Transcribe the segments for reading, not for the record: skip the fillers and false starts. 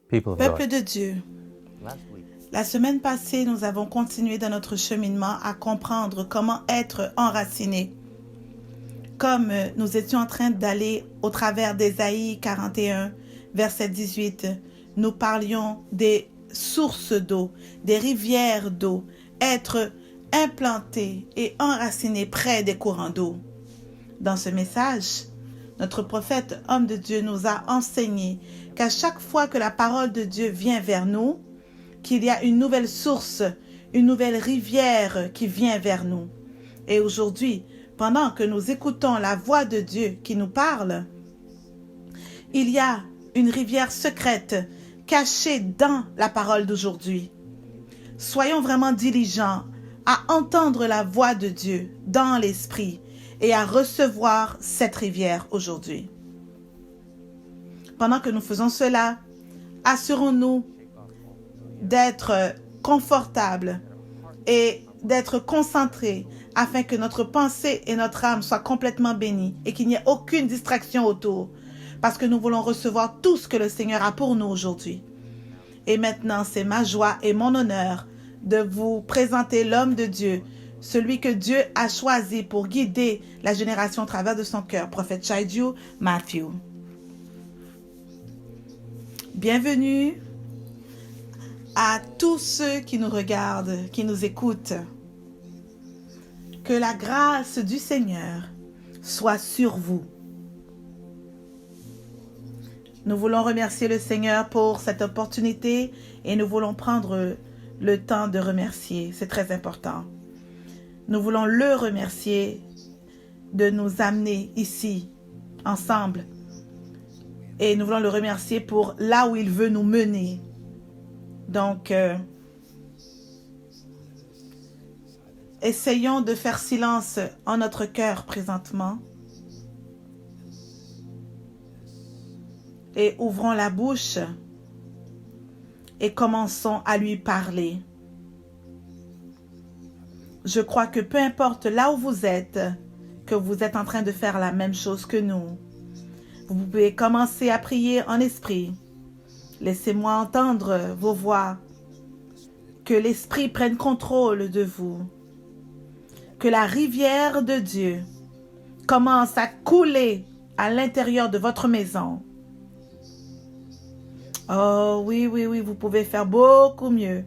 Peuple de Dieu, la semaine passée, nous avons continué dans notre cheminement à comprendre comment être enraciné. Comme nous étions en train d'aller au travers d'Ésaïe 41, verset 18, nous parlions des sources d'eau, des rivières d'eau, être implanté et enraciné près des courants d'eau. Dans ce message, notre prophète, homme de Dieu, nous a enseigné qu'à chaque fois que la parole de Dieu vient vers nous, qu'il y a une nouvelle source, une nouvelle rivière qui vient vers nous. Et aujourd'hui, pendant que nous écoutons la voix de Dieu qui nous parle, il y a une rivière secrète cachée dans la parole d'aujourd'hui. Soyons vraiment diligents à entendre la voix de Dieu dans l'esprit et à recevoir cette rivière aujourd'hui. Pendant que nous faisons cela, assurons-nous d'être confortables et d'être concentrés afin que notre pensée et notre âme soient complètement bénies et qu'il n'y ait aucune distraction autour, parce que nous voulons recevoir tout ce que le Seigneur a pour nous aujourd'hui. Et maintenant, c'est ma joie et mon honneur de vous présenter l'homme de Dieu, celui que Dieu a choisi pour guider la génération au travers de son cœur, prophète Chaidieu Matthew. Bienvenue à tous ceux qui nous regardent, qui nous écoutent. Que la grâce du Seigneur soit sur vous. Nous voulons remercier le Seigneur pour cette opportunité et nous voulons prendre le temps de remercier. C'est très important. Nous voulons le remercier de nous amener ici, ensemble. Et nous voulons le remercier pour là où il veut nous mener. Donc, essayons de faire silence en notre cœur présentement. Et ouvrons la bouche et commençons à lui parler. Je crois que peu importe là où vous êtes, que vous êtes en train de faire la même chose que nous, vous pouvez commencer à prier en esprit. Laissez-moi entendre vos voix. Que l'esprit prenne contrôle de vous. Que la rivière de Dieu commence à couler à l'intérieur de votre maison. Oh oui, oui, oui, vous pouvez faire beaucoup mieux.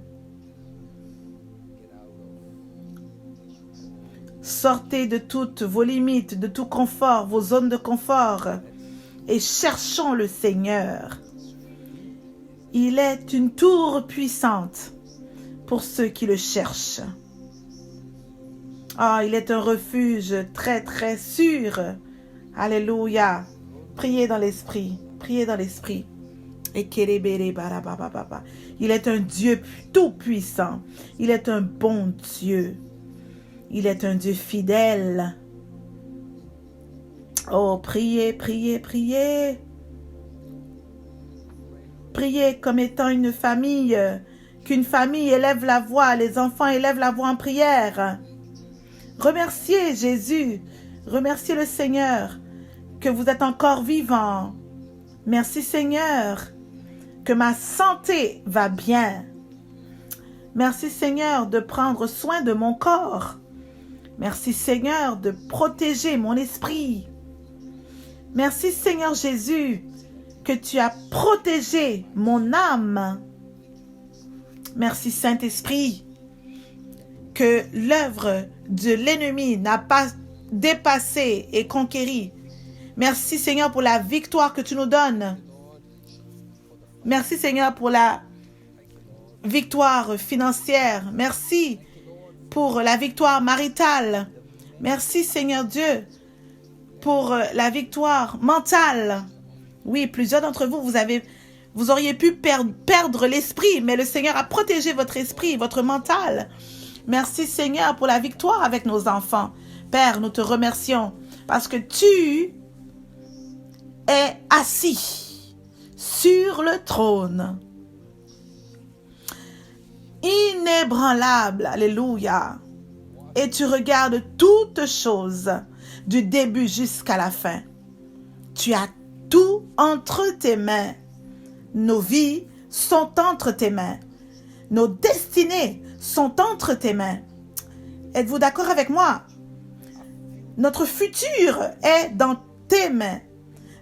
Sortez de toutes vos limites, de tout confort, vos zones de confort et cherchons le Seigneur. Il est une tour puissante pour ceux qui le cherchent. Ah, il est un refuge très, très sûr. Alléluia. Priez dans l'esprit. Priez dans l'esprit. Il est un Dieu tout-puissant. Il est un bon Dieu. Il est un Dieu fidèle. Oh, priez, priez, priez. Priez comme étant une famille, qu'une famille élève la voix, les enfants élèvent la voix en prière. Remerciez Jésus, remerciez le Seigneur que vous êtes encore vivant. Merci Seigneur que ma santé va bien. Merci Seigneur de prendre soin de mon corps. Merci Seigneur de protéger mon esprit. Merci Seigneur Jésus que tu as protégé mon âme. Merci Saint-Esprit que l'œuvre de l'ennemi n'a pas dépassé et conquéri. Merci Seigneur pour la victoire que tu nous donnes. Merci Seigneur pour la victoire financière. Merci pour la victoire maritale. Merci Seigneur Dieu pour la victoire mentale. Oui, plusieurs d'entre vous, vous auriez pu perdre l'esprit, mais le Seigneur a protégé votre esprit, votre mental. Merci Seigneur pour la victoire avec nos enfants. Père, nous te remercions parce que tu es assis sur le trône. Inébranlable, alléluia. Et tu regardes toutes choses du début jusqu'à la fin. Tu as tout entre tes mains, nos vies, sont entre tes mains. Nos destinées sont entre tes mains. Êtes-vous d'accord avec moi? Notre futur est dans tes mains.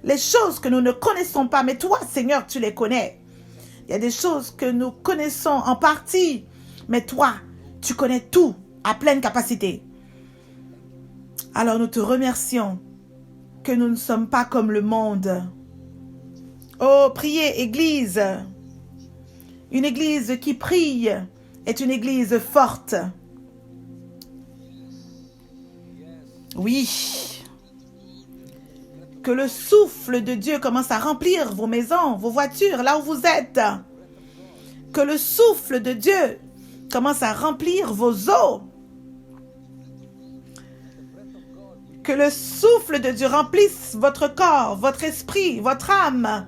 Les choses que nous ne connaissons pas, mais toi, Seigneur, tu les connais. Il y a des choses que nous connaissons en partie, mais toi, tu connais tout à pleine capacité. Alors nous te remercions que nous ne sommes pas comme le monde. Oh, priez, Église. Une Église qui prie est une Église forte. Oui. Que le souffle de Dieu commence à remplir vos maisons, vos voitures, là où vous êtes. Que le souffle de Dieu commence à remplir vos eaux. Que le souffle de Dieu remplisse votre corps, votre esprit, votre âme.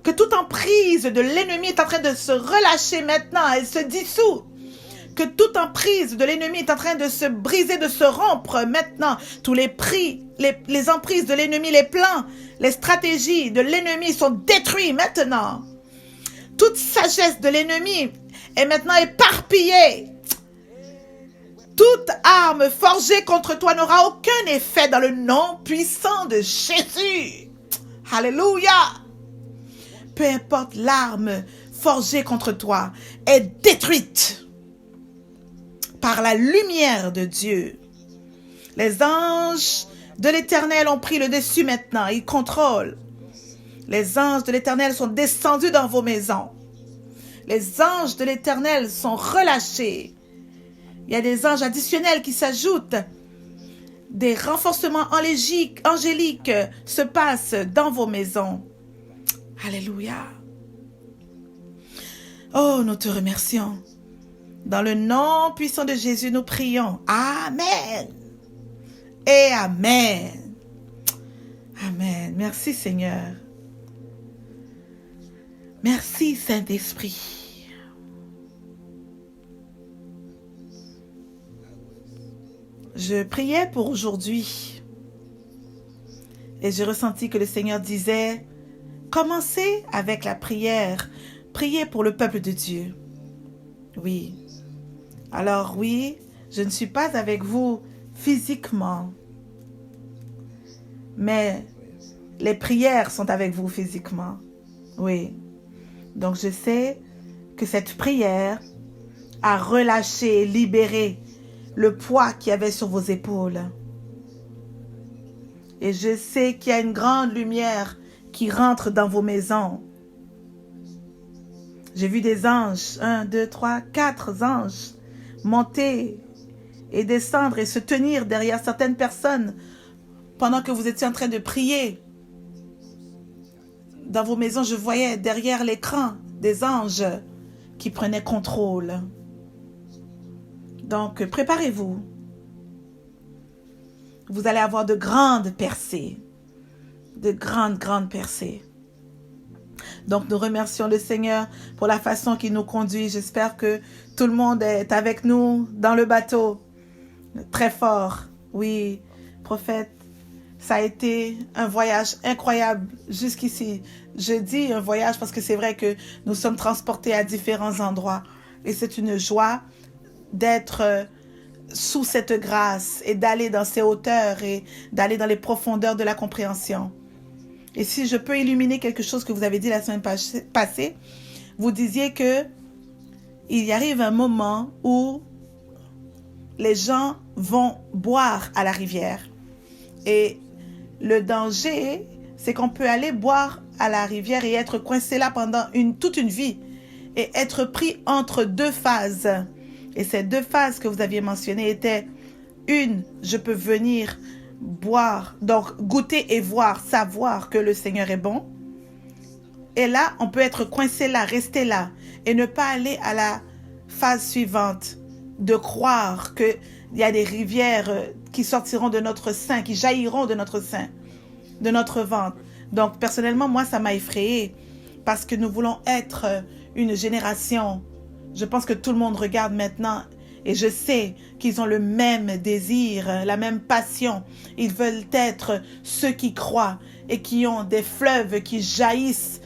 Que toute emprise de l'ennemi est en train de se relâcher maintenant et se dissout. Que toute emprise de l'ennemi est en train de se briser, de se rompre maintenant. Tous les emprises de l'ennemi, les plans, les stratégies de l'ennemi sont détruits maintenant. Toute sagesse de l'ennemi est maintenant éparpillée. Toute arme forgée contre toi n'aura aucun effet dans le nom puissant de Jésus. Alléluia. Peu importe l'arme forgée contre toi est détruite par la lumière de Dieu. Les anges de l'Éternel ont pris le dessus maintenant. Ils contrôlent. Les anges de l'Éternel sont descendus dans vos maisons. Les anges de l'Éternel sont relâchés. Il y a des anges additionnels qui s'ajoutent. Des renforcements angéliques se passent dans vos maisons. Alléluia. Oh, nous te remercions. Dans le nom puissant de Jésus, nous prions. Amen. Et Amen. Amen. Merci Seigneur. Merci Saint-Esprit. Je priais pour aujourd'hui et j'ai ressenti que le Seigneur disait, commencez avec la prière, priez pour le peuple de Dieu. Oui. Alors oui, je ne suis pas avec vous physiquement, mais les prières sont avec vous physiquement. Oui. Donc je sais que cette prière a relâché et libéré le poids qu'il y avait sur vos épaules. Et je sais qu'il y a une grande lumière qui rentre dans vos maisons. J'ai vu des anges, 1, 2, 3, 4 anges monter et descendre et se tenir derrière certaines personnes pendant que vous étiez en train de prier. Dans vos maisons, je voyais derrière l'écran des anges qui prenaient contrôle. Donc, préparez-vous. Vous allez avoir de grandes percées. De grandes percées. Donc, nous remercions le Seigneur pour la façon qu'il nous conduit. J'espère que tout le monde est avec nous dans le bateau. Très fort. Oui, prophète, ça a été un voyage incroyable jusqu'ici. Je dis un voyage parce que c'est vrai que nous sommes transportés à différents endroits. Et c'est une joie d'être sous cette grâce et d'aller dans ces hauteurs et d'aller dans les profondeurs de la compréhension. Et si je peux illuminer quelque chose que vous avez dit la semaine passée, vous disiez que il y arrive un moment où les gens vont boire à la rivière. Et le danger, c'est qu'on peut aller boire à la rivière et être coincé là pendant toute une vie et être pris entre deux phases. Et ces deux phases que vous aviez mentionnées étaient une, je peux venir boire, donc goûter et voir, savoir que le Seigneur est bon. Et là, on peut être coincé là, rester là et ne pas aller à la phase suivante, de croire qu'il y a des rivières qui sortiront de notre sein, qui jailliront de notre sein, de notre ventre. Donc, personnellement, moi, ça m'a effrayée parce que nous voulons être une génération. Je pense que tout le monde regarde maintenant et je sais qu'ils ont le même désir, la même passion. Ils veulent être ceux qui croient et qui ont des fleuves qui jaillissent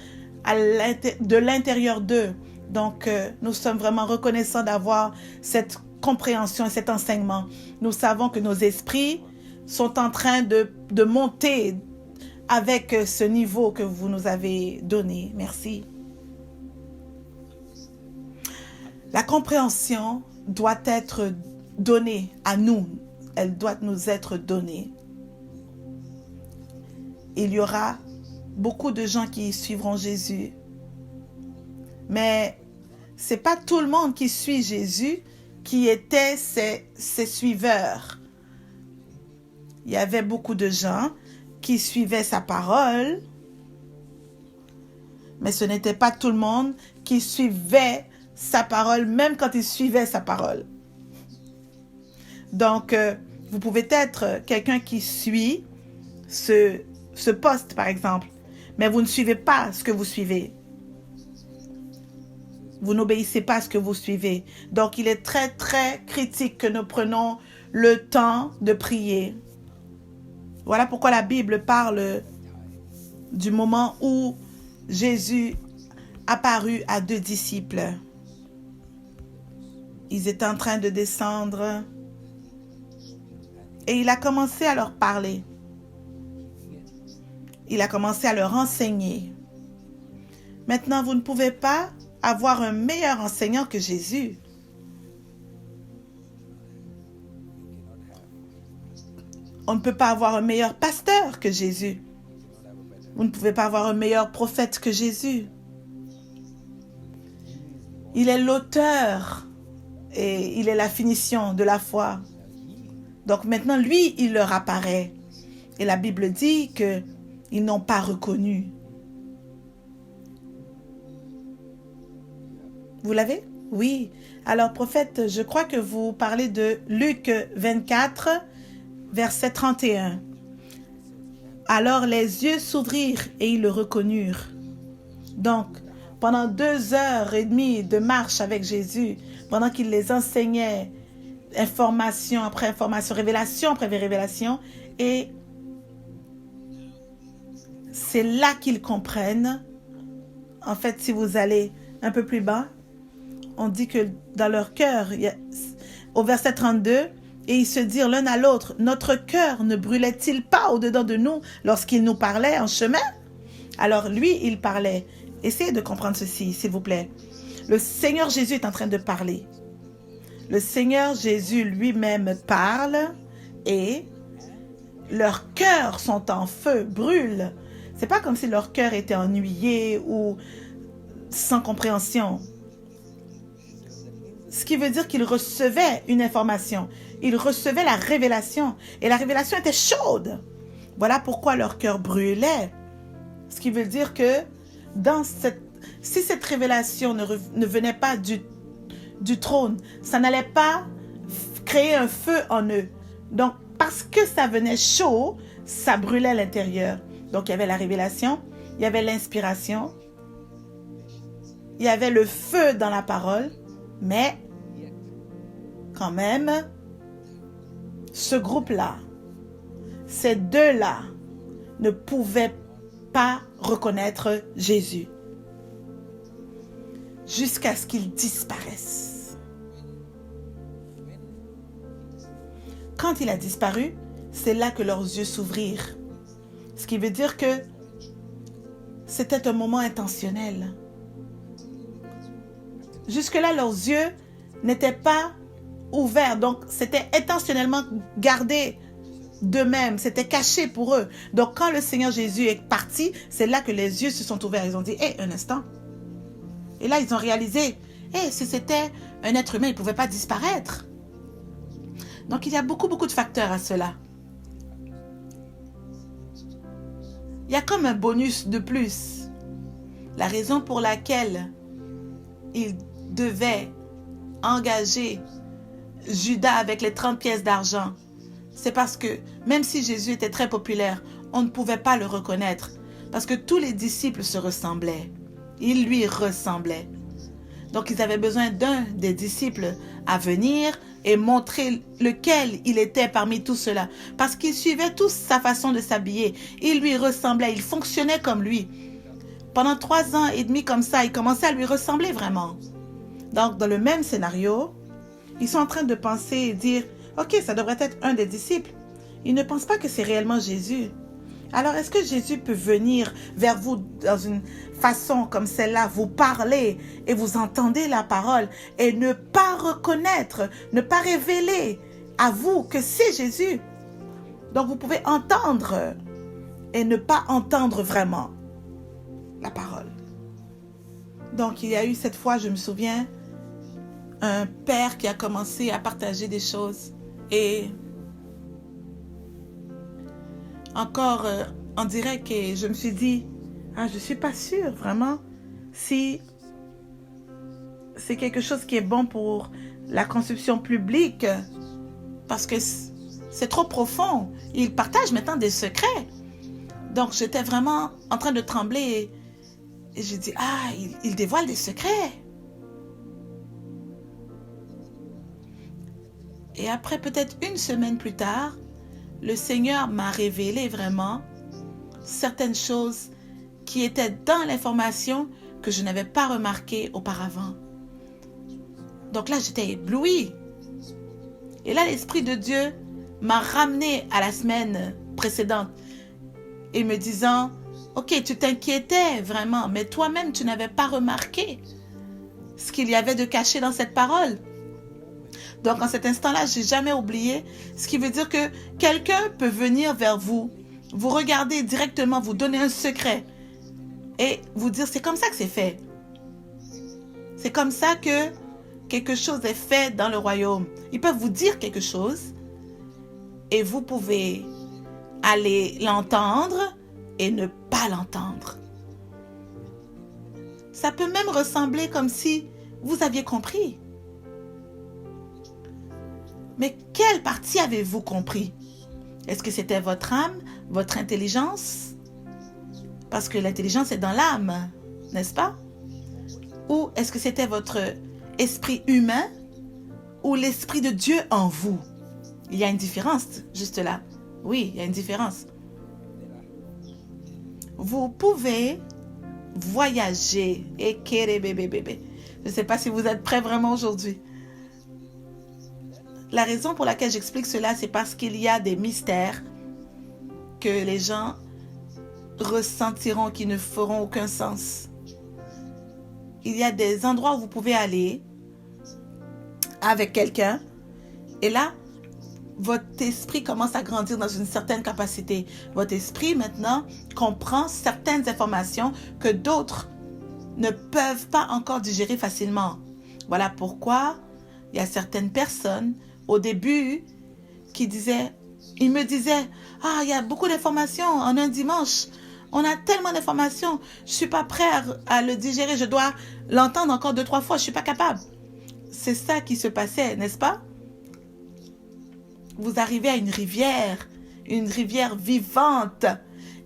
de l'intérieur d'eux. Donc, nous sommes vraiment reconnaissants d'avoir cette compréhension et cet enseignement. Nous savons que nos esprits sont en train de monter avec ce niveau que vous nous avez donné. Merci. La compréhension doit être donnée à nous. Elle doit nous être donnée. Il y aura beaucoup de gens qui suivront Jésus. Mais ce n'est pas tout le monde qui suit Jésus qui était ses suiveurs. Il y avait beaucoup de gens qui suivaient sa parole, mais ce n'était pas tout le monde qui suivait sa parole, même quand il suivait sa parole. Donc, vous pouvez être quelqu'un qui suit ce poste, par exemple, mais vous ne suivez pas ce que vous suivez. Vous n'obéissez pas à ce que vous suivez. Donc, il est très, très critique que nous prenions le temps de prier. Voilà pourquoi la Bible parle du moment où Jésus apparut à 2 disciples. Ils étaient en train de descendre et il a commencé à leur parler. Il a commencé à leur enseigner. Maintenant, vous ne pouvez pas avoir un meilleur enseignant que Jésus. On ne peut pas avoir un meilleur pasteur que Jésus. Vous ne pouvez pas avoir un meilleur prophète que Jésus. Il est l'auteur et il est la finition de la foi. Donc maintenant, lui, il leur apparaît. Et la Bible dit qu'ils n'ont pas reconnu. Vous l'avez? Oui. Alors, prophète, je crois que vous parlez de Luc 24, verset 31. Alors les yeux s'ouvrirent et ils le reconnurent. Donc, pendant 2h30 de marche avec Jésus, pendant qu'il les enseignait, information après information, révélation après révélation, et c'est là qu'ils comprennent. En fait, si vous allez un peu plus bas, on dit que dans leur cœur, au verset 32, et ils se dirent l'un à l'autre, notre cœur ne brûlait-il pas au-dedans de nous lorsqu'il nous parlait en chemin? Alors lui, il parlait. Essayez de comprendre ceci, s'il vous plaît. Le Seigneur Jésus est en train de parler. Le Seigneur Jésus lui-même parle et leurs cœurs sont en feu, brûlent. C'est pas comme si leur cœur était ennuyé ou sans compréhension. Ce qui veut dire qu'ils recevaient une information. Ils recevaient la révélation. Et la révélation était chaude. Voilà pourquoi leur cœur brûlait. Ce qui veut dire que si cette révélation ne venait pas du trône, ça n'allait pas créer un feu en eux. Donc, parce que ça venait chaud, ça brûlait à l'intérieur. Donc, il y avait la révélation, il y avait l'inspiration, il y avait le feu dans la parole, mais quand même, ce groupe-là, ces deux-là ne pouvaient pas reconnaître Jésus jusqu'à ce qu'il disparaisse. Quand il a disparu, c'est là que leurs yeux s'ouvrirent. Ce qui veut dire que c'était un moment intentionnel. Jusque-là, leurs yeux n'étaient pas ouverts. Donc, c'était intentionnellement gardé d'eux-mêmes. C'était caché pour eux. Donc, quand le Seigneur Jésus est parti, c'est là que les yeux se sont ouverts. Ils ont dit, hé, un instant. Et là, ils ont réalisé, hé, si c'était un être humain, il ne pouvait pas disparaître. Donc, il y a beaucoup de facteurs à cela. Il y a comme un bonus de plus. La raison pour laquelle il devait engager Judas avec les 30 pièces d'argent, c'est parce que même si Jésus était très populaire, on ne pouvait pas le reconnaître parce que tous les disciples se ressemblaient. Ils lui ressemblaient. Donc ils avaient besoin d'un des disciples à venir et montrer lequel il était parmi tout cela. Parce qu'ils suivaient tous sa façon de s'habiller. Il lui ressemblait, il fonctionnait comme lui. Pendant 3 ans et demi comme ça, il commençait à lui ressembler vraiment. Donc, dans le même scénario, ils sont en train de penser et dire, ok, ça devrait être un des disciples. Ils ne pensent pas que c'est réellement Jésus. Alors, est-ce que Jésus peut venir vers vous dans une façon comme celle-là, vous parler et vous entendez la parole et ne pas reconnaître, ne pas révéler à vous que c'est Jésus? Donc, vous pouvez entendre et ne pas entendre vraiment la parole. Donc, il y a eu cette fois, je me souviens, un père qui a commencé à partager des choses et encore en direct, et je me suis dit, je ne suis pas sûre vraiment si c'est quelque chose qui est bon pour la conception publique parce que c'est trop profond. Il partage maintenant des secrets. Donc, j'étais vraiment en train de trembler et j'ai dit, il dévoile des secrets. Et après, peut-être une semaine plus tard, le Seigneur m'a révélé vraiment certaines choses qui étaient dans l'information que je n'avais pas remarquées auparavant. Donc là, j'étais éblouie. Et là, l'Esprit de Dieu m'a ramené à la semaine précédente et me disant, ok, tu t'inquiétais vraiment, mais toi-même, tu n'avais pas remarqué ce qu'il y avait de caché dans cette parole. Donc, en cet instant-là, je n'ai jamais oublié, ce qui veut dire que quelqu'un peut venir vers vous, vous regarder directement, vous donner un secret et vous dire, c'est comme ça que c'est fait. C'est comme ça que quelque chose est fait dans le royaume. Ils peuvent vous dire quelque chose et vous pouvez aller l'entendre et ne pas l'entendre. Ça peut même ressembler comme si vous aviez compris. Mais quelle partie avez-vous compris? Est-ce que c'était votre âme, votre intelligence? Parce que l'intelligence est dans l'âme, n'est-ce pas? Ou est-ce que c'était votre esprit humain ou l'esprit de Dieu en vous? Il y a une différence, juste là. Oui, il y a une différence. Vous pouvez voyager. Je ne sais pas si vous êtes prêts vraiment aujourd'hui. La raison pour laquelle j'explique cela, c'est parce qu'il y a des mystères que les gens ressentiront qui ne feront aucun sens. Il y a des endroits où vous pouvez aller avec quelqu'un et là, votre esprit commence à grandir dans une certaine capacité. Votre esprit, maintenant, comprend certaines informations que d'autres ne peuvent pas encore digérer facilement. Voilà pourquoi il y a certaines personnes, au début, qui me disaient, il y a beaucoup d'informations en un dimanche. On a tellement d'informations. Je ne suis pas prêt à le digérer. Je dois l'entendre encore 2-3 fois. Je ne suis pas capable. C'est ça qui se passait, n'est-ce pas? Vous arrivez à une rivière vivante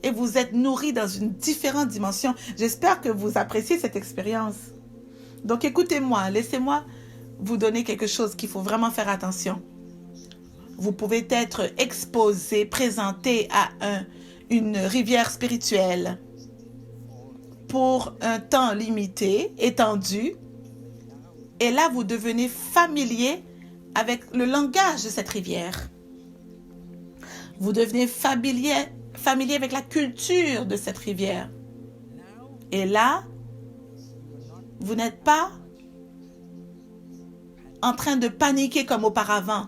et vous êtes nourri dans une différente dimension. J'espère que vous appréciez cette expérience. Donc écoutez-moi, laissez-moi vous donner quelque chose qu'il faut vraiment faire attention. Vous pouvez être exposé, présenté à une rivière spirituelle pour un temps limité, étendu. Et là, vous devenez familier avec le langage de cette rivière. Vous devenez familier avec la culture de cette rivière. Et là, vous n'êtes pas en train de paniquer comme auparavant.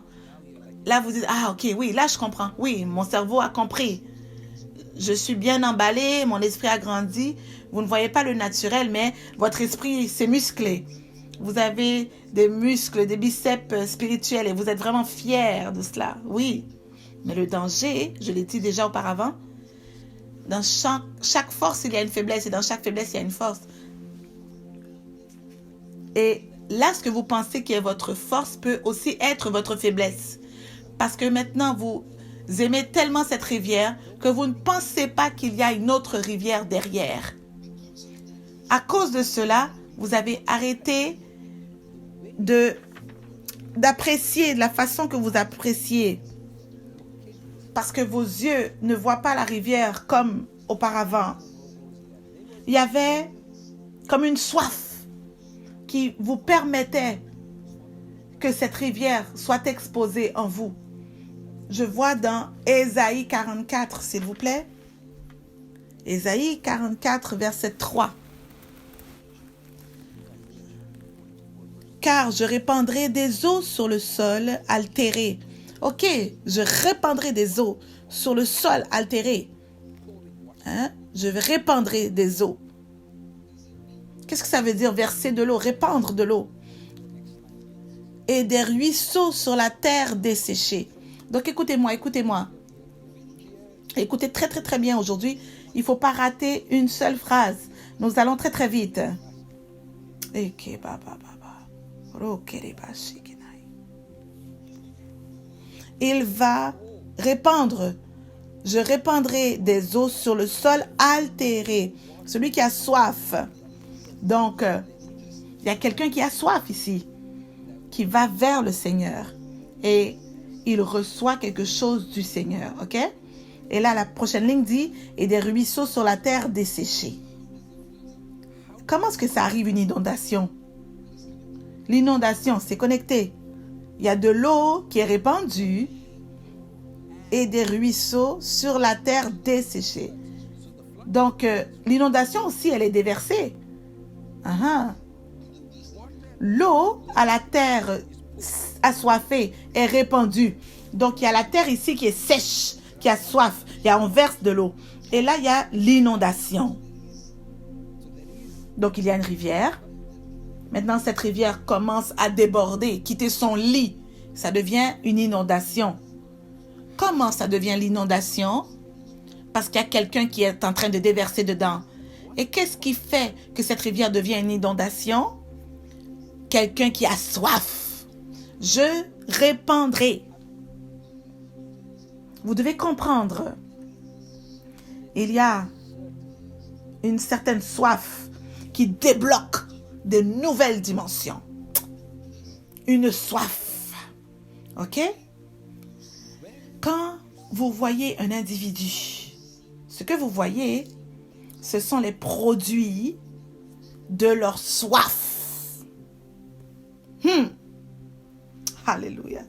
Là, vous dites, ok, oui, là, je comprends. Oui, mon cerveau a compris. Je suis bien emballé, mon esprit a grandi. Vous ne voyez pas le naturel, mais votre esprit s'est musclé. Vous avez des muscles, des biceps spirituels et vous êtes vraiment fiers de cela. Oui, mais le danger, je l'ai dit déjà auparavant, dans chaque force, il y a une faiblesse et dans chaque faiblesse, il y a une force. Et là, ce que vous pensez qui est votre force peut aussi être votre faiblesse. Parce que maintenant, vous aimez tellement cette rivière que vous ne pensez pas qu'il y a une autre rivière derrière. À cause de cela, vous avez arrêté d'apprécier de la façon que vous appréciez. Parce que vos yeux ne voient pas la rivière comme auparavant. il y avait comme une soif qui vous permettait que cette rivière soit exposée en vous. Je vois dans Ésaïe 44, s'il vous plaît. Ésaïe 44, verset 3. Car je répandrai des eaux sur le sol altéré. Ok, je répandrai des eaux sur le sol altéré. Hein? Je répandrai des eaux. Qu'est-ce que ça veut dire, verser de l'eau, répandre de l'eau? Et des ruisseaux sur la terre desséchée. Donc écoutez-moi, écoutez-moi. Écoutez très très très bien aujourd'hui. Il ne faut pas rater une seule phrase. Nous allons très très vite. Il va répandre. Je répandrai des eaux sur le sol altéré. Celui qui a soif. Donc, il y a quelqu'un qui a soif ici, qui va vers le Seigneur. Et il reçoit quelque chose du Seigneur, ok? Et là, la prochaine ligne dit, et des ruisseaux sur la terre desséchée. Comment est-ce que ça arrive, une inondation? L'inondation, c'est connecté. Il y a de l'eau qui est répandue et des ruisseaux sur la terre desséchée. Donc, l'inondation aussi, elle est déversée. L'eau à la terre assoiffée est répandue. Donc, il y a la terre ici qui est sèche, qui a soif. On verse de l'eau. Et là, il y a l'inondation. Donc, il y a une rivière. Maintenant, cette rivière commence à déborder, quitter son lit. Ça devient une inondation. Comment ça devient l'inondation? Parce qu'il y a quelqu'un qui est en train de déverser dedans. Et qu'est-ce qui fait que cette rivière devient une inondation? Quelqu'un qui a soif. Je répandrai. Vous devez comprendre. Il y a une certaine soif qui débloque de nouvelles dimensions. Une soif. Ok? Quand vous voyez un individu, ce que vous voyez, ce sont les produits de leur soif. Alléluia.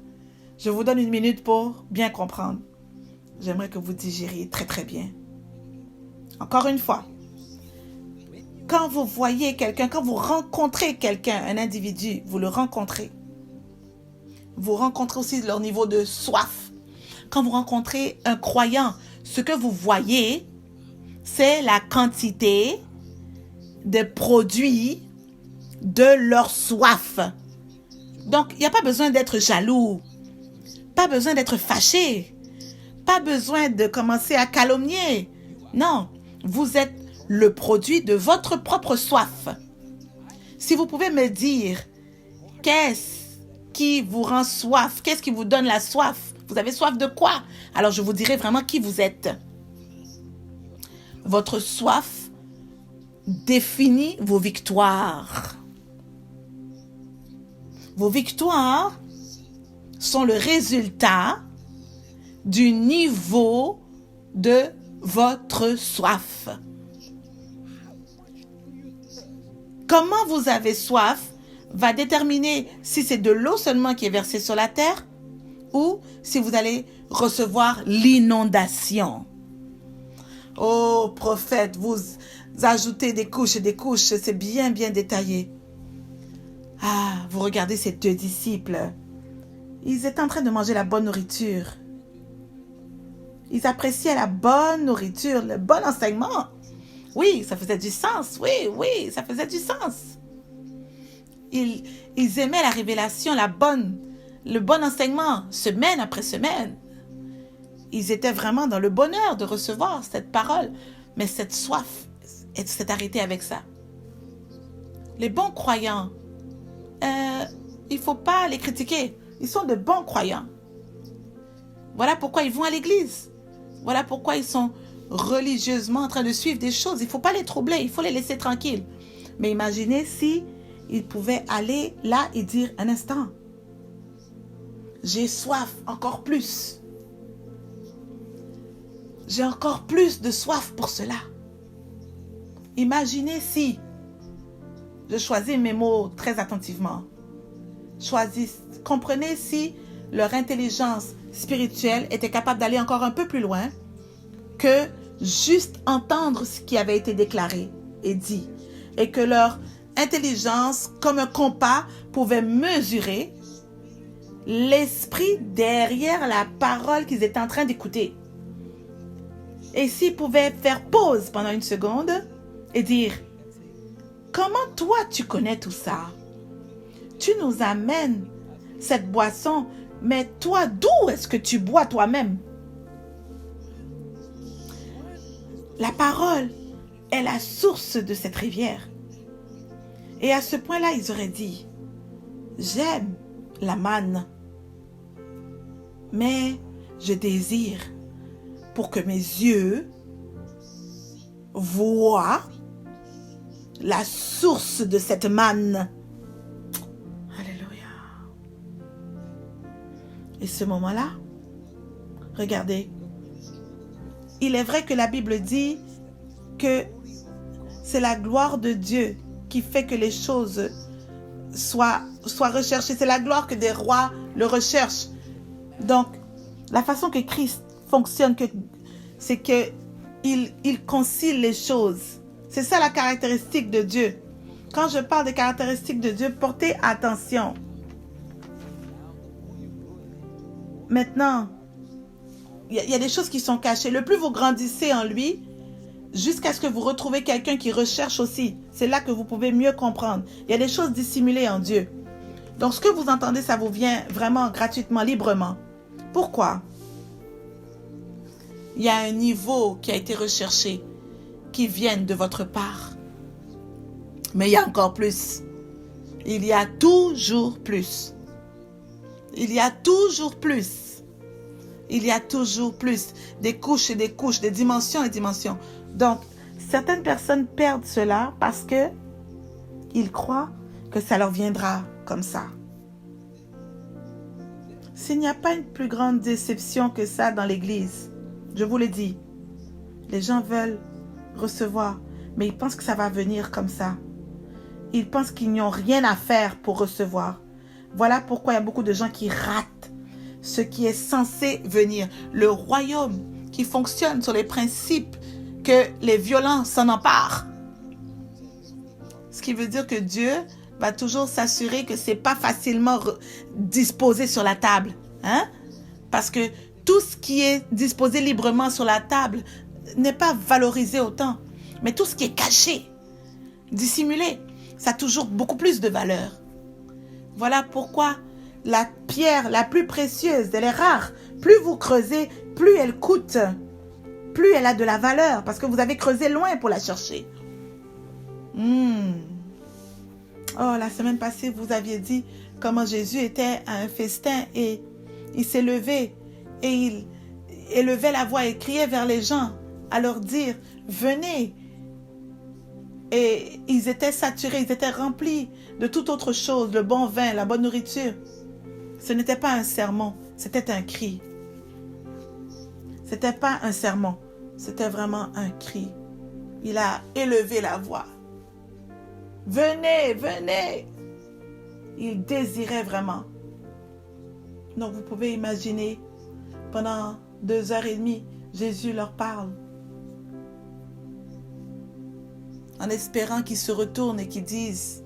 Je vous donne une minute pour bien comprendre. J'aimerais que vous digériez très très bien. Encore une fois, quand vous voyez quelqu'un, quand vous rencontrez quelqu'un, un individu, vous le rencontrez. Vous rencontrez aussi leur niveau de soif. Quand vous rencontrez un croyant, ce que vous voyez, c'est la quantité de produits de leur soif. Donc, il n'y a pas besoin d'être jaloux, pas besoin d'être fâché, pas besoin de commencer à calomnier. Non, vous êtes le produit de votre propre soif. Si vous pouvez me dire, qu'est-ce qui vous rend soif? Qu'est-ce qui vous donne la soif? Vous avez soif de quoi? Alors, je vous dirai vraiment qui vous êtes. Votre soif définit vos victoires. Vos victoires sont le résultat du niveau de votre soif. Comment vous avez soif va déterminer si c'est de l'eau seulement qui est versée sur la terre ou si vous allez recevoir l'inondation. Oh, prophète, vous ajoutez des couches et des couches, c'est bien, bien détaillé. Ah, vous regardez ces deux disciples. Ils étaient en train de manger la bonne nourriture. Ils appréciaient la bonne nourriture, le bon enseignement. Oui, ça faisait du sens. Oui, ça faisait du sens. Ils aimaient la révélation, le bon enseignement, semaine après semaine. Ils étaient vraiment dans le bonheur de recevoir cette parole. Mais cette soif s'est arrêtée avec ça. Les bons croyants, il ne faut pas les critiquer. Ils sont de bons croyants. Voilà pourquoi ils vont à l'église. Voilà pourquoi ils sont religieusement en train de suivre des choses. Il ne faut pas les troubler, il faut les laisser tranquilles. Mais imaginez si ils pouvaient aller là et dire, un instant, j'ai soif encore plus. J'ai encore plus de soif pour cela. Imaginez si, je choisis mes mots très attentivement, comprenez si leur intelligence spirituelle était capable d'aller encore un peu plus loin que juste entendre ce qui avait été déclaré et dit, et que leur intelligence, comme un compas, pouvait mesurer l'esprit derrière la parole qu'ils étaient en train d'écouter. Et s'ils pouvaient faire pause pendant une seconde et dire, comment toi tu connais tout ça? Tu nous amènes cette boisson, mais toi, d'où est-ce que tu bois toi-même? La parole est la source de cette rivière. Et à ce point-là, ils auraient dit, j'aime la manne, mais je désire pour que mes yeux voient la source de cette manne. Alléluia. Et ce moment-là, regardez, il est vrai que la Bible dit que c'est la gloire de Dieu qui fait que les choses soient recherchées. C'est la gloire que des rois le recherchent. Donc, la façon que Christ fonctionne, c'est qu'il concilie les choses. C'est ça la caractéristique de Dieu. Quand je parle des caractéristiques de Dieu, portez attention. Maintenant, il y a des choses qui sont cachées. Le plus vous grandissez en lui, jusqu'à ce que vous retrouvez quelqu'un qui recherche aussi. C'est là que vous pouvez mieux comprendre. Il y a des choses dissimulées en Dieu. Donc, ce que vous entendez, ça vous vient vraiment gratuitement, librement. Pourquoi? Il y a un niveau qui a été recherché, qui vient de votre part. Mais il y a encore plus. Il y a toujours plus. Il y a toujours plus. Il y a toujours plus. Des couches et des couches, des dimensions et des dimensions. Donc, certaines personnes perdent cela parce que ils croient que ça leur viendra comme ça. S'il n'y a pas une plus grande déception que ça dans l'Église, je vous le dis, les gens veulent recevoir, mais ils pensent que ça va venir comme ça. Ils pensent qu'ils n'ont rien à faire pour recevoir. Voilà pourquoi il y a beaucoup de gens qui ratent ce qui est censé venir. Le royaume qui fonctionne sur les principes que les violents s'en emparent. Ce qui veut dire que Dieu va toujours s'assurer que ce n'est pas facilement disposé sur la table. Hein? Parce que tout ce qui est disposé librement sur la table n'est pas valorisé autant. Mais tout ce qui est caché, dissimulé, ça a toujours beaucoup plus de valeur. Voilà pourquoi la pierre la plus précieuse, elle est rare. Plus vous creusez, plus elle coûte. Plus elle a de la valeur. Parce que vous avez creusé loin pour la chercher. Oh, la semaine passée, vous aviez dit comment Jésus était à un festin et il s'est levé et il élevait la voix et criait vers les gens à leur dire, venez. Et ils étaient saturés, ils étaient remplis de toute autre chose, le bon vin, la bonne nourriture. Ce n'était pas un sermon, c'était un cri. C'était pas un sermon, c'était vraiment un cri. Il a élevé la voix. Venez, venez. Il désirait vraiment. Donc vous pouvez imaginer, pendant 2h30, Jésus leur parle. En espérant qu'ils se retournent et qu'ils disent,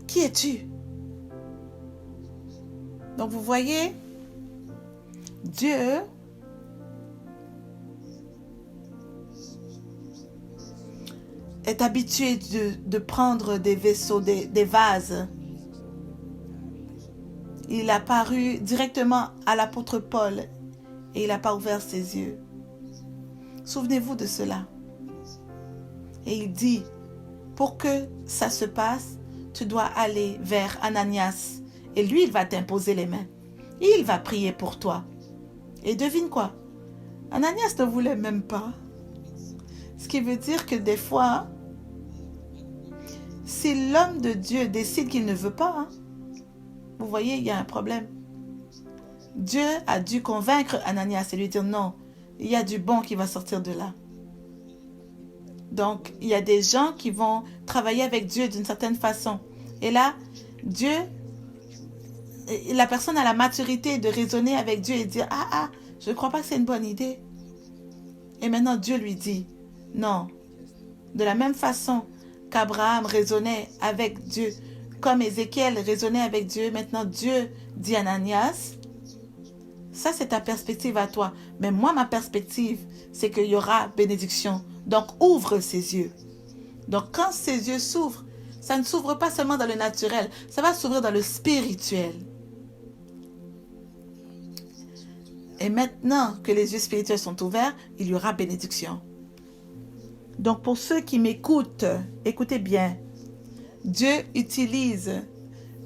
qui es-tu? Donc vous voyez, Dieu est habitué de prendre des vaisseaux, des vases. Il a paru directement à l'apôtre Paul et il n'a pas ouvert ses yeux. Souvenez-vous de cela. Et il dit, pour que ça se passe, tu dois aller vers Ananias. Et lui, il va t'imposer les mains. Et il va prier pour toi. Et devine quoi? Ananias ne voulait même pas. Ce qui veut dire que des fois, si l'homme de Dieu décide qu'il ne veut pas, vous voyez, il y a un problème. Dieu a dû convaincre Ananias et lui dire non, il y a du bon qui va sortir de là. Donc, il y a des gens qui vont travailler avec Dieu d'une certaine façon. Et là, Dieu, la personne a la maturité de raisonner avec Dieu et dire, je ne crois pas que c'est une bonne idée. Et maintenant, Dieu lui dit, non. De la même façon qu'Abraham raisonnait avec Dieu, comme Ézéchiel raisonnait avec Dieu, maintenant Dieu dit à Ananias, ça c'est ta perspective à toi. Mais moi, ma perspective, c'est qu'il y aura bénédiction. Donc, ouvre ses yeux. Donc, quand ses yeux s'ouvrent, ça ne s'ouvre pas seulement dans le naturel, ça va s'ouvrir dans le spirituel. Et maintenant que les yeux spirituels sont ouverts, il y aura bénédiction. Donc, pour ceux qui m'écoutent, écoutez bien. Dieu utilise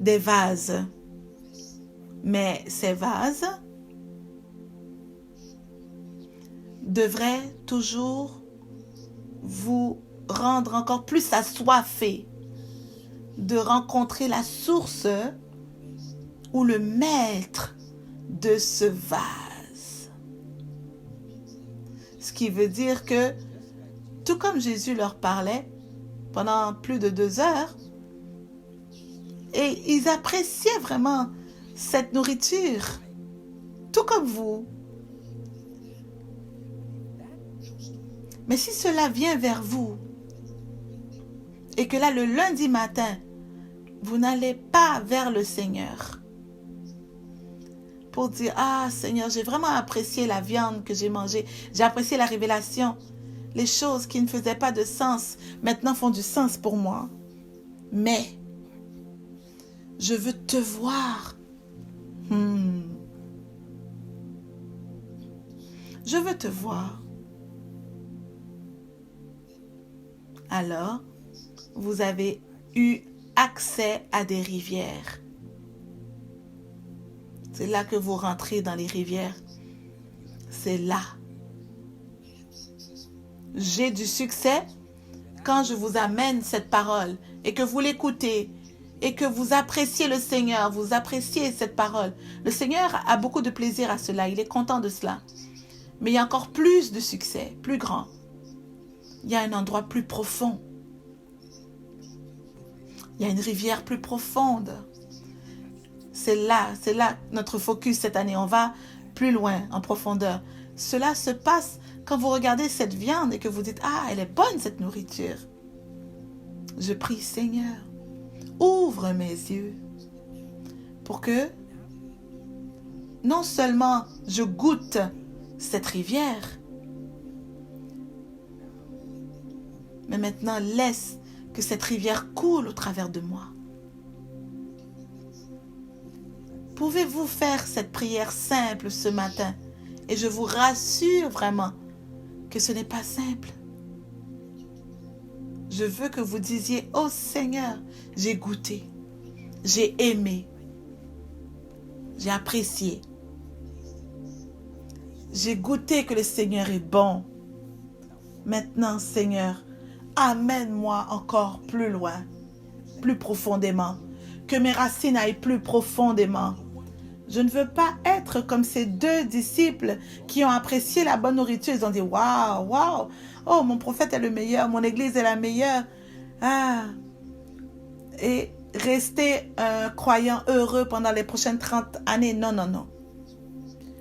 des vases. Mais ces vases devraient toujours vous rendre encore plus assoiffés de rencontrer la source ou le maître de ce vase. Ce qui veut dire que, tout comme Jésus leur parlait pendant plus de 2 heures, et ils appréciaient vraiment cette nourriture, tout comme vous. Mais si cela vient vers vous, et que là, le lundi matin, vous n'allez pas vers le Seigneur pour dire, Seigneur, j'ai vraiment apprécié la viande que j'ai mangée, j'ai apprécié la révélation, les choses qui ne faisaient pas de sens, maintenant font du sens pour moi. Mais, je veux te voir. Je veux te voir. Alors, vous avez eu accès à des rivières. C'est là que vous rentrez dans les rivières. C'est là. J'ai du succès quand je vous amène cette parole et que vous l'écoutez et que vous appréciez le Seigneur, vous appréciez cette parole. Le Seigneur a beaucoup de plaisir à cela, il est content de cela. Mais il y a encore plus de succès, plus grand. Il y a un endroit plus profond. Il y a une rivière plus profonde. C'est là notre focus cette année. On va plus loin, en profondeur. Cela se passe quand vous regardez cette viande et que vous dites, elle est bonne cette nourriture. Je prie, Seigneur, ouvre mes yeux pour que non seulement je goûte cette rivière, mais maintenant laisse que cette rivière coule au travers de moi. Pouvez-vous faire cette prière simple ce matin? Et je vous rassure vraiment que ce n'est pas simple. Je veux que vous disiez, oh Seigneur, j'ai goûté, j'ai aimé, j'ai apprécié. J'ai goûté que le Seigneur est bon. Maintenant, Seigneur, amène-moi encore plus loin, plus profondément, que mes racines aillent plus profondément. Je ne veux pas être comme ces 2 disciples qui ont apprécié la bonne nourriture. Ils ont dit, waouh, waouh, oh, mon prophète est le meilleur, mon église est la meilleure. Et rester un croyant heureux pendant les prochaines 30 années. Non, non, non.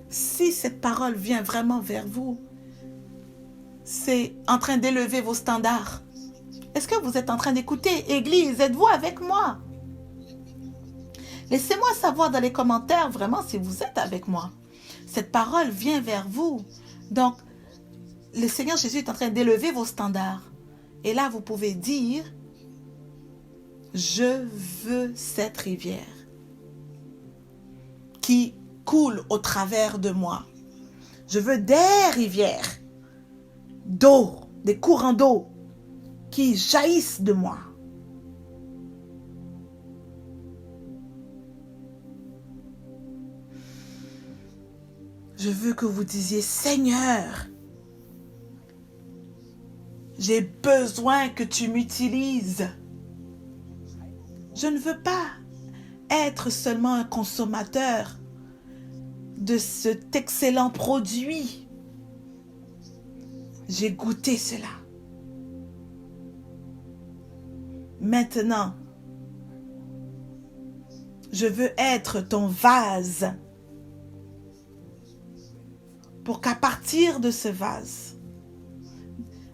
Si cette parole vient vraiment vers vous, c'est en train d'élever vos standards. Est-ce que vous êtes en train d'écouter, Église? Êtes-vous avec moi? Laissez-moi savoir dans les commentaires vraiment si vous êtes avec moi. Cette parole vient vers vous. Donc, le Seigneur Jésus est en train d'élever vos standards. Et là, vous pouvez dire, je veux cette rivière qui coule au travers de moi. Je veux des rivières d'eau, des courants d'eau qui jaillissent de moi. Je veux que vous disiez, Seigneur, j'ai besoin que tu m'utilises. Je ne veux pas être seulement un consommateur de cet excellent produit. J'ai goûté cela. Maintenant, je veux être ton vase pour qu'à partir de ce vase,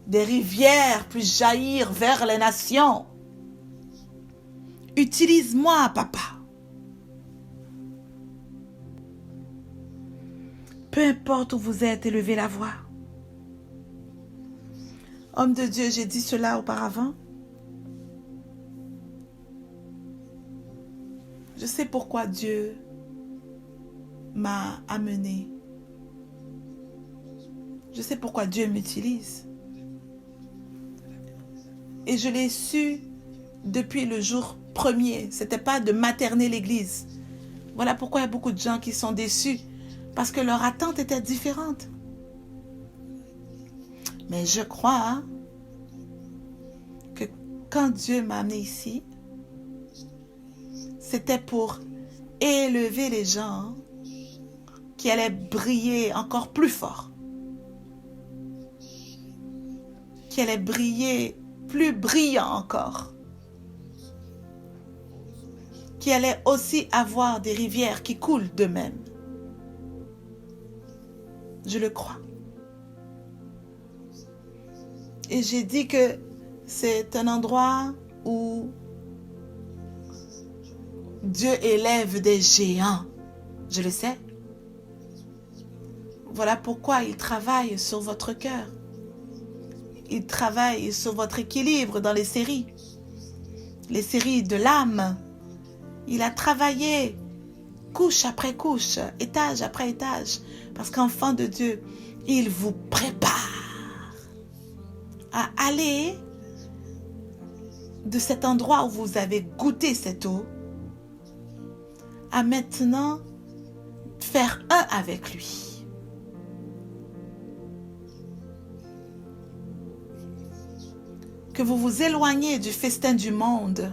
des rivières puissent jaillir vers les nations. Utilise-moi, papa. Peu importe où vous êtes, élevez la voix. Homme de Dieu, j'ai dit cela auparavant. Je sais pourquoi Dieu m'a amené. Je sais pourquoi Dieu m'utilise. Et je l'ai su depuis le jour premier. Ce n'était pas de materner l'Église. Voilà pourquoi il y a beaucoup de gens qui sont déçus. Parce que leur attente était différente. Mais je crois que quand Dieu m'a amené ici, c'était pour élever les gens qui allaient briller encore plus fort. Qui allaient briller plus brillant encore. Qui allaient aussi avoir des rivières qui coulent d'eux-mêmes. Je le crois. Et j'ai dit que c'est un endroit où Dieu élève des géants. Je le sais. Voilà pourquoi il travaille sur votre cœur. Il travaille sur votre équilibre dans les séries de l'âme. Il a travaillé couche après couche, étage après étage, parce qu'enfant de Dieu, il vous prépare à aller de cet endroit où vous avez goûté cette eau, à maintenant faire un avec lui. Que vous vous éloignez du festin du monde,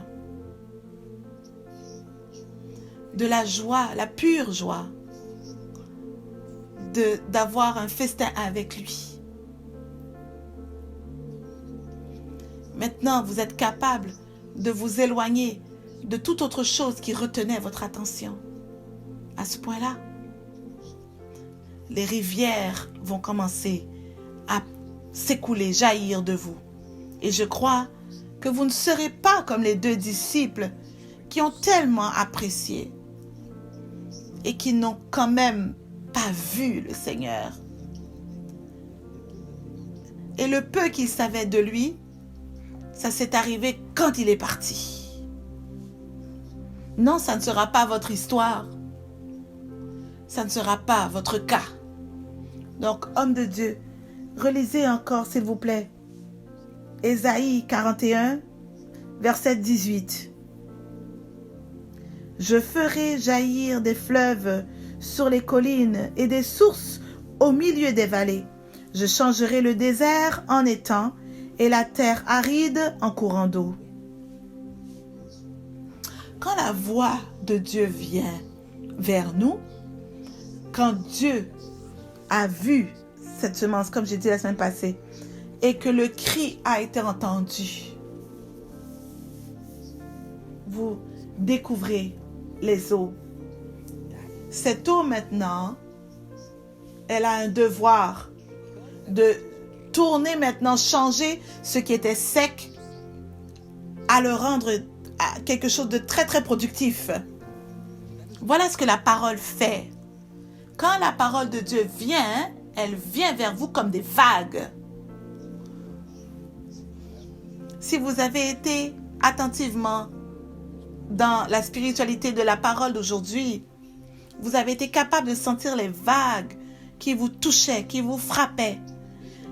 de la joie, la pure joie, d'avoir un festin avec lui. Maintenant, vous êtes capable de vous éloigner de toute autre chose qui retenait votre attention. À ce point-là, les rivières vont commencer à s'écouler, jaillir de vous. Et je crois que vous ne serez pas comme les 2 disciples qui ont tellement apprécié et qui n'ont quand même pas vu le Seigneur. Et le peu qu'ils savaient de lui, ça s'est arrivé quand il est parti. Non, ça ne sera pas votre histoire. Ça ne sera pas votre cas. Donc, homme de Dieu, relisez encore, s'il vous plaît, Ésaïe 41, verset 18. Je ferai jaillir des fleuves sur les collines et des sources au milieu des vallées. Je changerai le désert en étang et la terre aride en courant d'eau. Quand la voix de Dieu vient vers nous, quand Dieu a vu cette semence, comme j'ai dit la semaine passée, et que le cri a été entendu, vous découvrez les eaux. Cette eau maintenant, elle a un devoir de tourner maintenant, changer ce qui était sec, à le rendre à quelque chose de très très productif. Voilà ce que la parole fait. Quand la parole de Dieu vient, elle vient vers vous comme des vagues. Si vous avez été attentivement dans la spiritualité de la parole d'aujourd'hui, vous avez été capable de sentir les vagues qui vous touchaient, qui vous frappaient.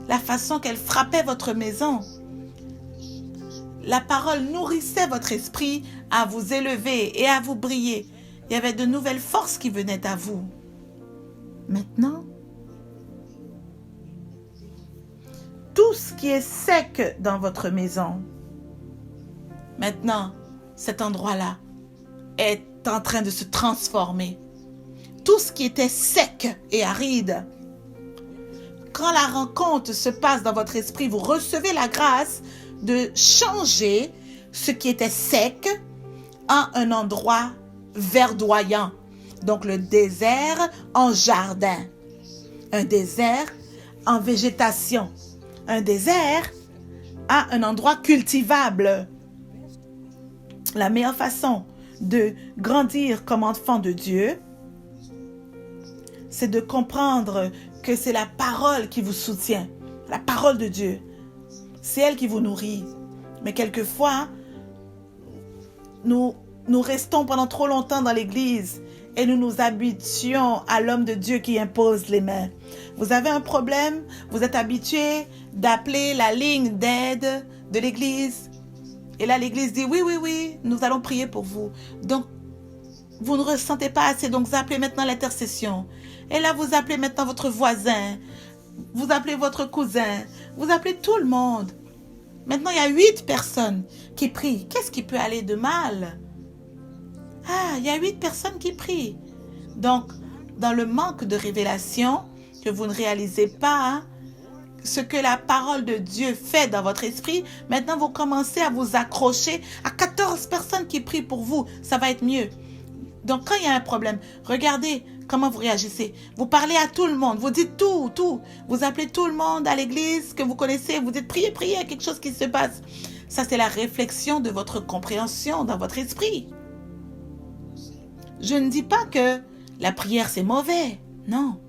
La façon qu'elle frappait votre maison. La parole nourrissait votre esprit à vous élever et à vous briller. Il y avait de nouvelles forces qui venaient à vous. Maintenant, tout ce qui est sec dans votre maison, maintenant, cet endroit-là est en train de se transformer. Tout ce qui était sec et aride, quand la rencontre se passe dans votre esprit, vous recevez la grâce de changer ce qui était sec en un endroit verdoyant. Donc le désert en jardin. Un désert en végétation. Un désert à un endroit cultivable. La meilleure façon de grandir comme enfant de Dieu, c'est de comprendre que c'est la parole qui vous soutient. La parole de Dieu. C'est elle qui vous nourrit. Mais quelquefois, nous restons pendant trop longtemps dans l'église et nous nous habituons à l'homme de Dieu qui impose les mains. Vous avez un problème, vous êtes habitué d'appeler la ligne d'aide de l'église. Et là, l'église dit, oui, nous allons prier pour vous. Donc, vous ne ressentez pas assez, donc vous appelez maintenant l'intercession. Et là, vous appelez maintenant votre voisin, vous appelez votre cousin, vous appelez tout le monde. Maintenant, il y a 8 personnes qui prient. Qu'est-ce qui peut aller de mal? Ah, il y a 8 personnes qui prient. Donc, dans le manque de révélation, que vous ne réalisez pas ce que la parole de Dieu fait dans votre esprit, maintenant vous commencez à vous accrocher à 14 personnes qui prient pour vous. Ça va être mieux. Donc, quand il y a un problème, regardez comment vous réagissez. Vous parlez à tout le monde, vous dites tout. Vous appelez tout le monde à l'église que vous connaissez, vous dites priez, il y a quelque chose qui se passe. Ça, c'est la réflexion de votre compréhension dans votre esprit. Je ne dis pas que la prière, c'est mauvais. Non.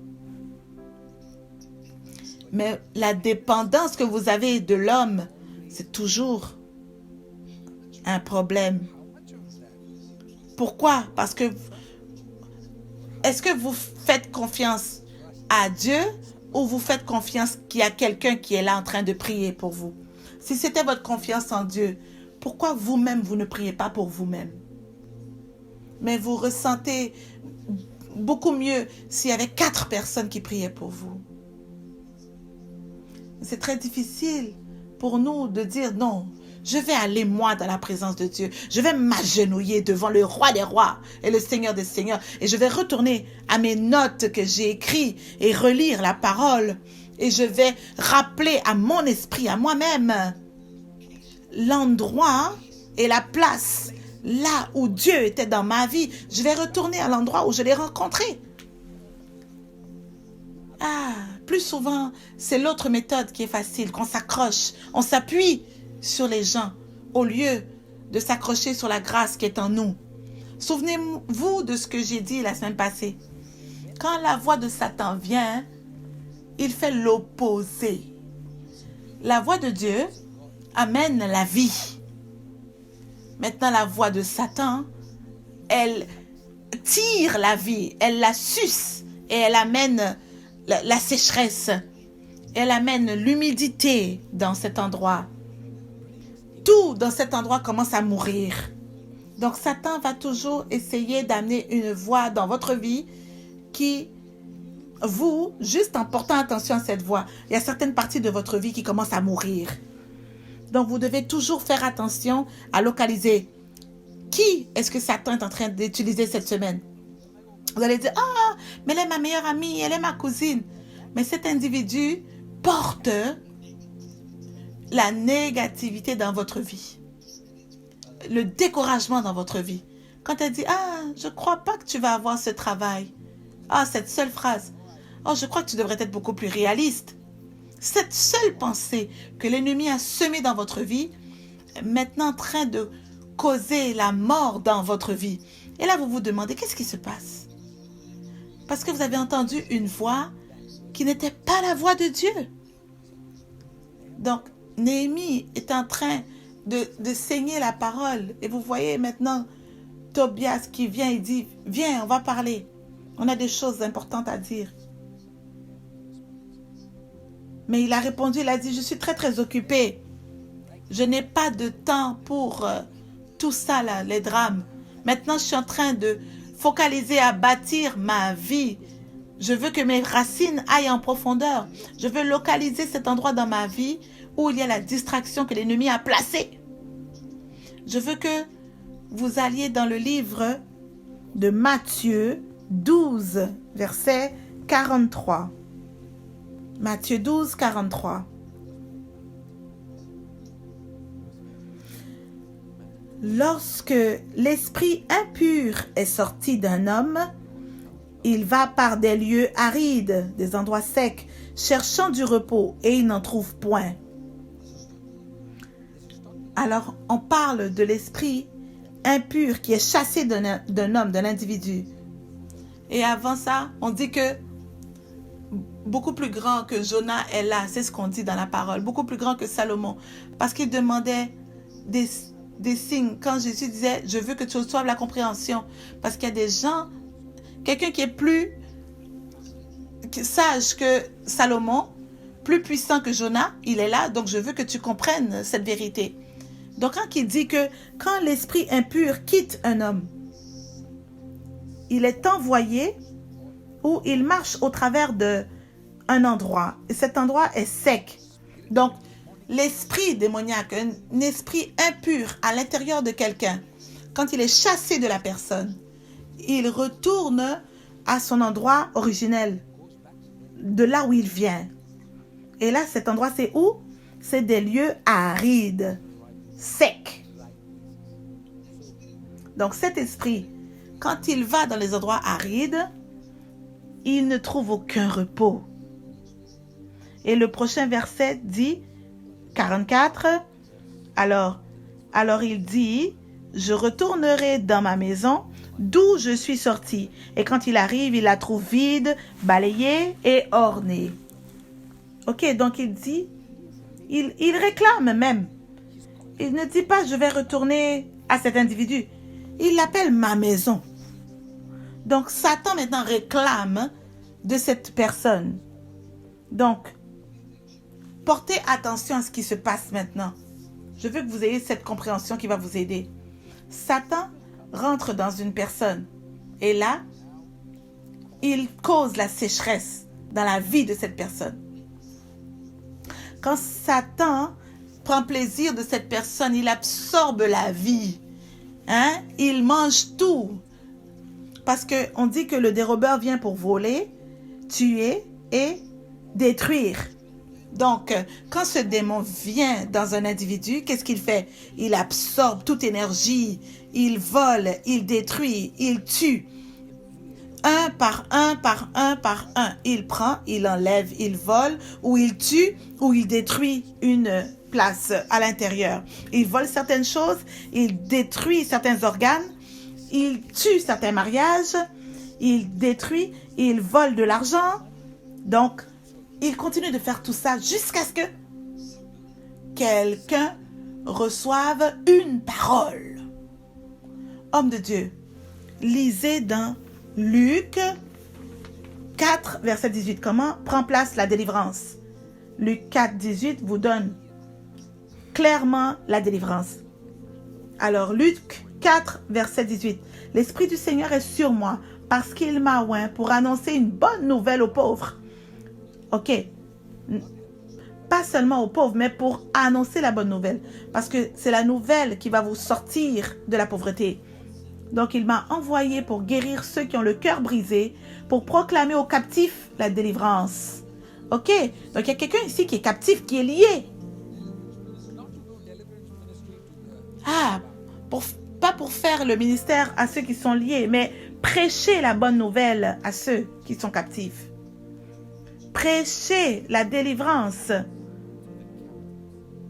Mais la dépendance que vous avez de l'homme, c'est toujours un problème. Pourquoi? Parce que est-ce que vous faites confiance à Dieu ou vous faites confiance qu'il y a quelqu'un qui est là en train de prier pour vous? Si c'était votre confiance en Dieu, pourquoi vous-même, vous ne priez pas pour vous-même? Mais vous ressentez beaucoup mieux s'il y avait 4 personnes qui priaient pour vous. C'est très difficile pour nous de dire non, je vais aller moi dans la présence de Dieu. Je vais m'agenouiller devant le roi des rois et le Seigneur des seigneurs. Et je vais retourner à mes notes que j'ai écrites et relire la parole. Et je vais rappeler à mon esprit, à moi-même, l'endroit et la place là où Dieu était dans ma vie. Je vais retourner à l'endroit où je l'ai rencontré. Ah, plus souvent, c'est l'autre méthode qui est facile, qu'on s'accroche, on s'appuie sur les gens au lieu de s'accrocher sur la grâce qui est en nous. Souvenez-vous de ce que j'ai dit la semaine passée. Quand la voix de Satan vient, il fait l'opposé. La voix de Dieu amène la vie. Maintenant, la voix de Satan, elle tire la vie, elle la suce et elle amène la sécheresse. Elle amène l'humidité dans cet endroit. Tout dans cet endroit commence à mourir. Donc, Satan va toujours essayer d'amener une voix dans votre vie qui, vous, juste en portant attention à cette voix, il y a certaines parties de votre vie qui commencent à mourir. Donc, vous devez toujours faire attention à localiser qui est-ce que Satan est en train d'utiliser cette semaine. Vous allez dire, ah, mais elle est ma meilleure amie, elle est ma cousine. Mais cet individu porte la négativité dans votre vie. Le découragement dans votre vie. Quand elle dit, ah, je ne crois pas que tu vas avoir ce travail. Ah, cette seule phrase. Oh, je crois que tu devrais être beaucoup plus réaliste. Cette seule pensée que l'ennemi a semée dans votre vie est maintenant en train de causer la mort dans votre vie. Et là, vous vous demandez, qu'est-ce qui se passe? Parce que vous avez entendu une voix qui n'était pas la voix de Dieu. Donc, Néhémie est en train de saigner la parole. Et vous voyez maintenant Tobias qui vient et dit, viens, on va parler. On a des choses importantes à dire. Mais il a répondu, il a dit, je suis très très occupé. Je n'ai pas de temps pour tout ça, là, les drames. Maintenant, je suis en train de focaliser à bâtir ma vie. Je veux que mes racines aillent en profondeur. Je veux localiser cet endroit dans ma vie où il y a la distraction que l'ennemi a placée. Je veux que vous alliez dans le livre de Matthieu 12, verset 43. Matthieu 12, 43. Lorsque l'esprit impur est sorti d'un homme, il va par des lieux arides, des endroits secs, cherchant du repos, et il n'en trouve point. Alors, on parle de l'esprit impur qui est chassé d'un homme, d'un individu. Et avant ça, on dit que beaucoup plus grand que Jonas est là, c'est ce qu'on dit dans la parole, beaucoup plus grand que Salomon, parce qu'il demandait des signes. Quand Jésus disait, je veux que tu reçoives la compréhension, parce qu'il y a des gens, quelqu'un qui est plus sage que Salomon, plus puissant que Jonas, il est là, donc je veux que tu comprennes cette vérité. Donc quand il dit que quand l'esprit impur quitte un homme, il est envoyé ou il marche au travers d'un endroit, et cet endroit est sec. Donc l'esprit démoniaque, un esprit impur à l'intérieur de quelqu'un, quand il est chassé de la personne, il retourne à son endroit originel, de là où il vient. Et là, cet endroit, c'est où? C'est des lieux arides, secs. Donc cet esprit, quand il va dans les endroits arides, il ne trouve aucun repos. Et le prochain verset dit, 44, alors il dit, je retournerai dans ma maison d'où je suis sorti. Et quand il arrive, il la trouve vide, balayée et ornée. Ok, donc il dit, il réclame même. Il ne dit pas, je vais retourner à cet individu. Il l'appelle ma maison. Donc Satan maintenant réclame de cette personne. Donc, portez attention à ce qui se passe maintenant. Je veux que vous ayez cette compréhension qui va vous aider. Satan rentre dans une personne et là, il cause la sécheresse dans la vie de cette personne. Quand Satan prend plaisir de cette personne, il absorbe la vie. Il mange tout. Parce qu'on dit que le dérobeur vient pour voler, tuer et détruire. Donc, quand ce démon vient dans un individu, qu'est-ce qu'il fait? Il absorbe toute énergie, il vole, il détruit, il tue. Un par un, par un, par un. Il prend, il enlève, il vole, ou il tue, ou il détruit une place à l'intérieur. Il vole certaines choses, il détruit certains organes, il tue certains mariages, il détruit, il vole de l'argent. Donc, il continue de faire tout ça jusqu'à ce que quelqu'un reçoive une parole. Homme de Dieu, lisez dans Luc 4, verset 18. Comment prend place la délivrance? Luc 4, 18 vous donne clairement la délivrance. Alors, Luc 4, verset 18. L'Esprit du Seigneur est sur moi parce qu'il m'a oint pour annoncer une bonne nouvelle aux pauvres. Ok, pas seulement aux pauvres, mais pour annoncer la bonne nouvelle. Parce que c'est la nouvelle qui va vous sortir de la pauvreté. Donc, il m'a envoyé pour guérir ceux qui ont le cœur brisé, pour proclamer aux captifs la délivrance. Ok, donc il y a quelqu'un ici qui est captif, qui est lié. Pas pour faire le ministère à ceux qui sont liés, mais prêcher la bonne nouvelle à ceux qui sont captifs. Prêcher la délivrance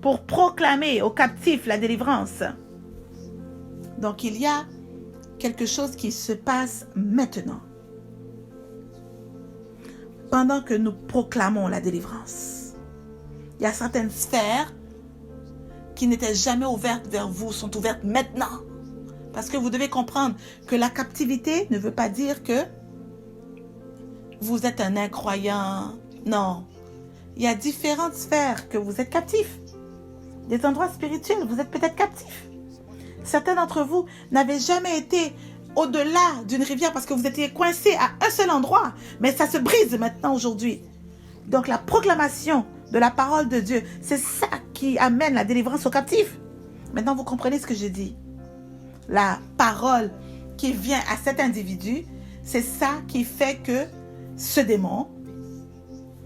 pour proclamer aux captifs la délivrance. Donc, il y a quelque chose qui se passe maintenant. Pendant que nous proclamons la délivrance, il y a certaines sphères qui n'étaient jamais ouvertes vers vous, sont ouvertes maintenant. Parce que vous devez comprendre que la captivité ne veut pas dire que vous êtes un incroyant. Non. Il y a différentes sphères que vous êtes captifs. Des endroits spirituels, vous êtes peut-être captifs. Certains d'entre vous n'avaient jamais été au-delà d'une rivière parce que vous étiez coincés à un seul endroit. Mais ça se brise maintenant aujourd'hui. Donc la proclamation de la parole de Dieu, c'est ça qui amène la délivrance aux captifs. Maintenant, vous comprenez ce que je dis. La parole qui vient à cet individu, c'est ça qui fait que ce démon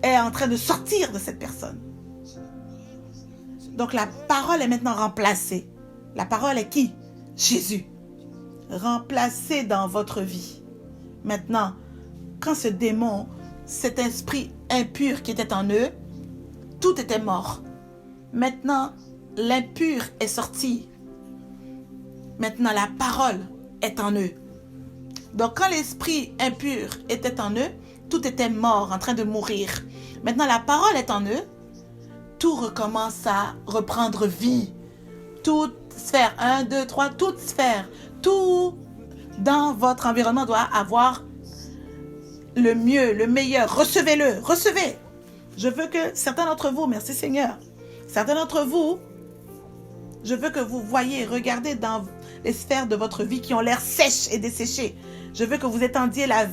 est en train de sortir de cette personne. Donc la parole est maintenant remplacée. La parole est qui? Jésus remplacé dans votre vie. Maintenant, quand ce démon, cet esprit impur qui était en eux, tout était mort. Maintenant, l'impur est sorti. Maintenant, la parole est en eux. Donc, quand l'esprit impur était en eux, tout était mort, en train de mourir. Maintenant, la parole est en eux, tout recommence à reprendre vie. Toute sphère, 1, 2, 3, toute sphère, tout dans votre environnement doit avoir le mieux, le meilleur. Recevez-le, recevez. Je veux que certains d'entre vous, merci Seigneur, certains d'entre vous, je veux que vous voyez, regardez dans les sphères de votre vie qui ont l'air sèches et desséchées. Je veux que vous étendiez la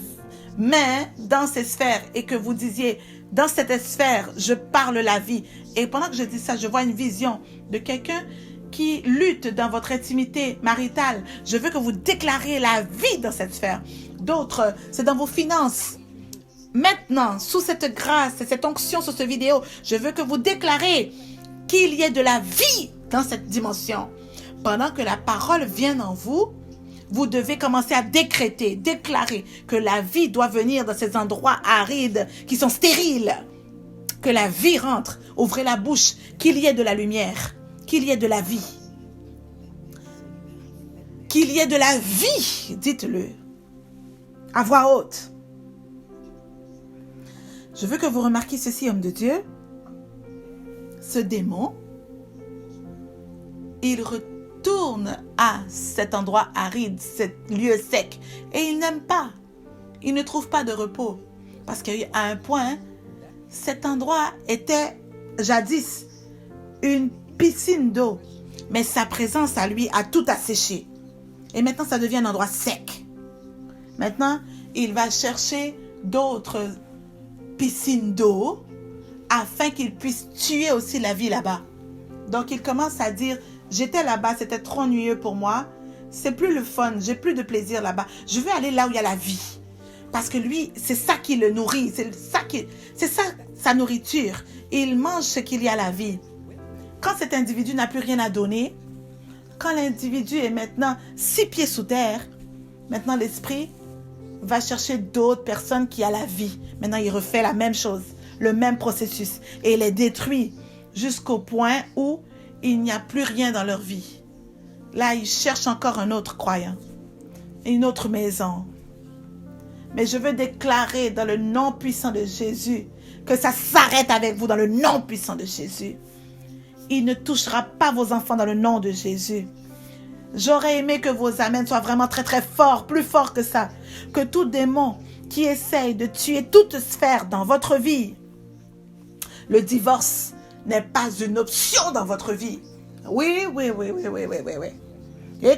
main dans ces sphères et que vous disiez, dans cette sphère, je parle la vie. Et pendant que je dis ça, je vois une vision de quelqu'un qui lutte dans votre intimité maritale. Je veux que vous déclariez la vie dans cette sphère. D'autres, c'est dans vos finances. Maintenant, sous cette grâce et cette onction sur cette vidéo, je veux que vous déclarez qu'il y ait de la vie dans cette dimension. Pendant que la parole vient en vous, vous devez commencer à décréter, déclarer que la vie doit venir dans ces endroits arides qui sont stériles. Que la vie rentre. Ouvrez la bouche, qu'il y ait de la lumière, qu'il y ait de la vie. Qu'il y ait de la vie, dites-le, à voix haute. Je veux que vous remarquiez ceci, homme de Dieu. Ce démon, il retourne à cet endroit aride, cet lieu sec. Et il n'aime pas. Il ne trouve pas de repos. Parce qu'à un point, cet endroit était jadis une piscine d'eau. Mais sa présence à lui a tout asséché. Et maintenant, ça devient un endroit sec. Maintenant, il va chercher d'autres piscines d'eau afin qu'il puisse tuer aussi la vie là-bas. Donc, il commence à dire, j'étais là-bas, c'était trop ennuyeux pour moi. C'est plus le fun, j'ai plus de plaisir là-bas. Je veux aller là où il y a la vie. Parce que lui, c'est ça qui le nourrit. C'est ça sa nourriture. Il mange ce qu'il y a à la vie. Quand cet individu n'a plus rien à donner, quand l'individu est maintenant 6 pieds sous terre, maintenant l'esprit va chercher d'autres personnes qui ont la vie. Maintenant, il refait la même chose, le même processus. Et il les détruit jusqu'au point où il n'y a plus rien dans leur vie. Là, il cherche encore un autre croyant, une autre maison. Mais je veux déclarer dans le nom puissant de Jésus que ça s'arrête avec vous dans le nom puissant de Jésus. Il ne touchera pas vos enfants dans le nom de Jésus. J'aurais aimé que vos amens soient vraiment très très forts, plus forts que ça. Que tout démon qui essaye de tuer toute sphère dans votre vie, le divorce n'est pas une option dans votre vie. Oui. Et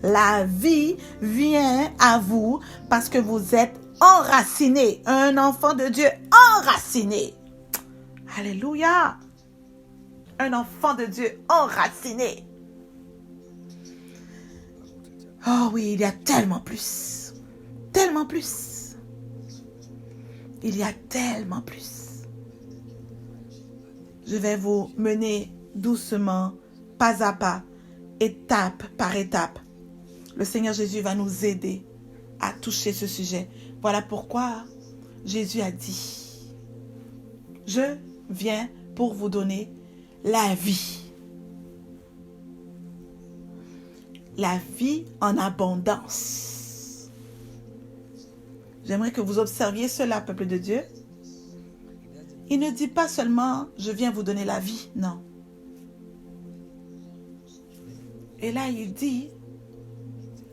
la vie vient à vous parce que vous êtes enraciné. Un enfant de Dieu enraciné. Alléluia. Un enfant de Dieu enraciné. Oh oui, il y a tellement plus. Tellement plus. Il y a tellement plus. Je vais vous mener doucement, pas à pas, étape par étape. Le Seigneur Jésus va nous aider à toucher ce sujet. Voilà pourquoi Jésus a dit, je viens pour vous donner la vie. La vie en abondance. J'aimerais que vous observiez cela, peuple de Dieu. Il ne dit pas seulement, je viens vous donner la vie, non. Et là, il dit,